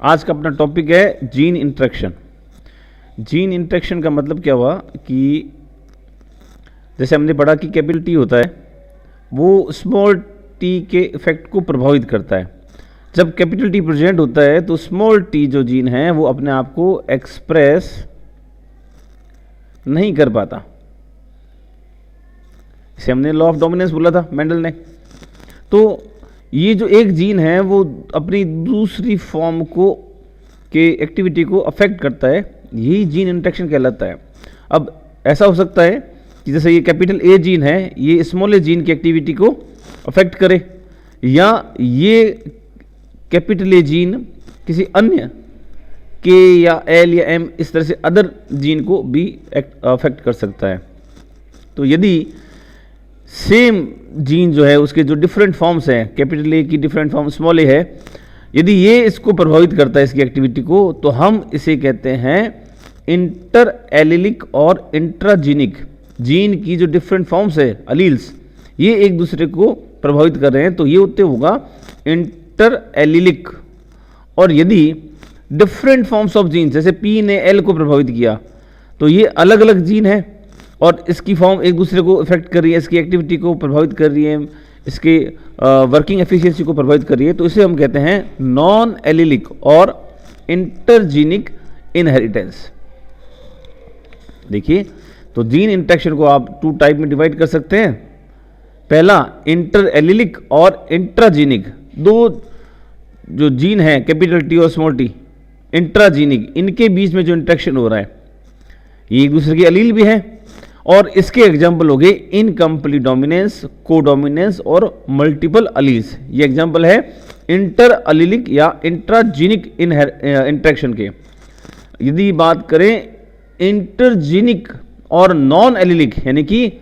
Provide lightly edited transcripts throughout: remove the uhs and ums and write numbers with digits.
आज का अपना टॉपिक है जीन इंटरेक्शन। जीन इंटरेक्शन का मतलब क्या हुआ कि जैसे हमने पढ़ा कि कैपिटल टी होता है वो स्मॉल टी के इफेक्ट को प्रभावित करता है। जब कैपिटल टी प्रेजेंट होता है तो स्मॉल टी जो जीन है वो अपने आप को एक्सप्रेस नहीं कर पाता। इसे हमने लॉ ऑफ डोमिनेंस बोला था मेंडल ने। तो ये जो एक जीन है वो अपनी दूसरी फॉर्म को के एक्टिविटी को अफेक्ट करता है, यही जीन इंटरेक्शन कहलाता है। अब ऐसा हो सकता है कि जैसे ये कैपिटल ए जीन है ये स्मॉल ए जीन की एक्टिविटी को अफेक्ट करे, या ये कैपिटल ए जीन किसी अन्य के या एल या एम इस तरह से अदर जीन को भी अफेक्ट कर सकता है। तो यदि सेम जीन जो है उसके जो डिफरेंट फॉर्म्स हैं, कैपिटल ए की डिफरेंट फॉर्म स्मॉल ए है, यदि ये इसको प्रभावित करता है इसकी एक्टिविटी को, तो हम इसे कहते हैं इंटर एलिलिक और इंट्राजीनिक। जीन की जो डिफरेंट फॉर्म्स है अलील्स ये एक दूसरे को प्रभावित कर रहे हैं तो ये होते होगा इंटर एलिलिक। और यदि डिफरेंट फॉर्म्स ऑफ जीन जैसे पी ने एल को प्रभावित किया तो ये अलग अलग जीन है और इसकी फॉर्म एक दूसरे को इफेक्ट कर रही है, इसकी एक्टिविटी को प्रभावित कर रही है, इसके वर्किंग एफिशिएंसी को प्रभावित कर रही है, तो इसे हम कहते हैं नॉन एलिलिक और इंटरजीनिक इनहेरिटेंस। देखिए तो जीन इंटरेक्शन को आप टू टाइप में डिवाइड कर सकते हैं। पहला इंटर एलिलिक और इंट्राजीनिक, दो जो जीन है कैपिटल टी और स्मॉल टी इंट्राजीनिक, इनके बीच में जो इंटरेक्शन हो रहा है ये एक दूसरे की अलील भी है। और इसके एग्जाम्पल हो गए इनकम्प्लीट डोमिनेंस, कोडोमिनेंस और मल्टीपल अलील्स। ये एग्जाम्पल है इंटर अलीलिक या इंट्राजीनिक इंटरेक्शन के। यदि बात करें इंटरजीनिक और नॉन एलिलिक, यानी कि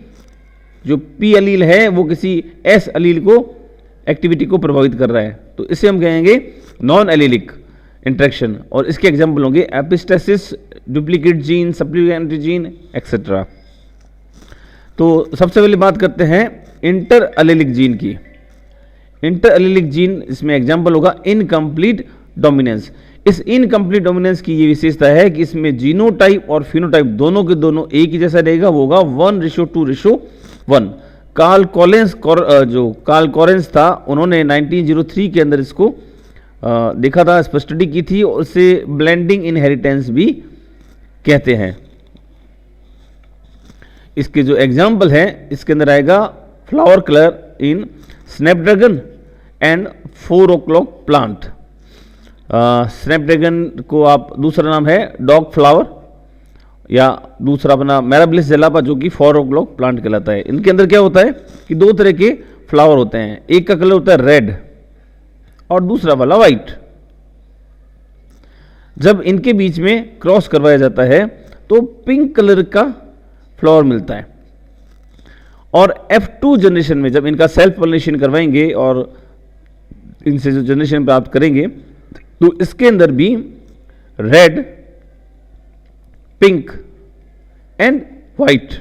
जो पी अलील है वो किसी एस अलील को एक्टिविटी को प्रभावित कर रहा है, तो इसे हम कहेंगे नॉन एलिलिक इंटरेक्शन। और इसके एग्जाम्पल होंगे epistasis, duplicate gene, supplementary gene etcetera. तो सबसे पहले बात करते हैं इंटर अलीलिक जीन की। इंटर अलीलिक जीन इसमें एग्जाम्पल होगा इनकम्प्लीट डोमिनेंस। इस इनकम्प्लीट डोमिनेंस की ये विशेषता है कि इसमें जीनोटाइप और फिनोटाइप दोनों के दोनों एक ही जैसा रहेगा, वो होगा 1:2:1। कार्ल कॉरेंस था, उन्होंने 1903 के अंदर इसको देखा था, इस पर स्टडी की थी और उसे ब्लेंडिंग इनहेरिटेंस भी कहते हैं। इसके जो एग्जाम्पल है इसके अंदर आएगा flower colour in Snapdragon and 4 o'clock plant. Snapdragon को आप दूसरा नाम है डॉग फ्लावर या दूसरा अपना मैराबिलिस जेलापा जो कि 4 o'clock प्लांट कहलाता है। इनके अंदर क्या होता है कि दो तरह के फ्लावर होते हैं, एक का कलर होता है रेड और दूसरा वाला वाइट। जब इनके बीच में क्रॉस करवाया जाता है तो पिंक कलर का फ्लावर मिलता है। और F2 जनरेशन में जब इनका सेल्फ पॉलिनेशन करवाएंगे और इनसे जो जनरेशन प्राप्त करेंगे तो इसके अंदर भी रेड, पिंक एंड वाइट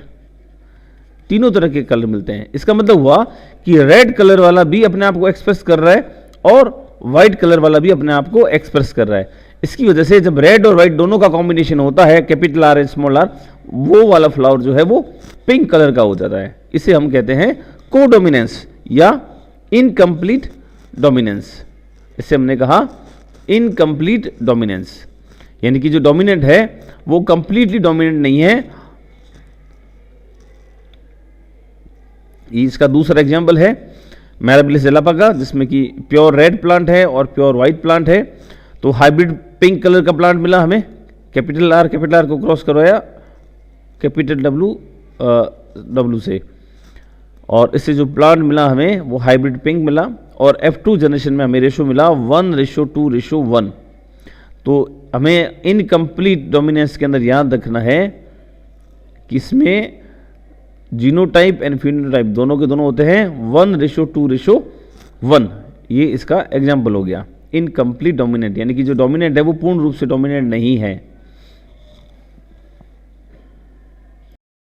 तीनों तरह के कलर मिलते हैं। इसका मतलब हुआ कि रेड कलर वाला भी अपने आप को एक्सप्रेस कर रहा है और वाइट कलर वाला भी अपने आप को एक्सप्रेस कर रहा है। इसकी वजह से जब रेड और वाइट दोनों का कॉम्बिनेशन होता है capital R and small R, वो वाला फ्लावर जो है वो पिंक कलर का हो जाता है। इसे हम कहते हैं कोडोमिनेंस या इनकम्प्लीट डोमिनेंस। इससे हमने कहा इनकम्प्लीट डोमिनेंस, यानी कि जो डोमिनेंट है वो कंप्लीटली डोमिनेंट नहीं है। इसका दूसरा एग्जांपल है मैराबिलिस जेलापा का, जिसमें कि प्योर रेड प्लांट है और प्योर वाइट प्लांट है। तो हाइब्रिड पिंक कलर का प्लांट मिला हमें, कैपिटल आर को क्रॉस करवाया कैपिटल डब्ल्यू से, और इससे जो प्लांट मिला हमें वो हाइब्रिड पिंक मिला। और F2 जनरेशन में हमें रेशो मिला 1:2:1। तो हमें इनकम्प्लीट डोमिनेंस के अंदर याद रखना है कि इसमें जीनोटाइप एंड फिनोटाइप दोनों के दोनों होते हैं 1:2:1। ये इसका एग्जाम्पल हो गया इनकम्प्लीट डोमिनेंट, यानी कि जो डोमिनेंट है वो पूर्ण रूप से डोमिनेंट नहीं है।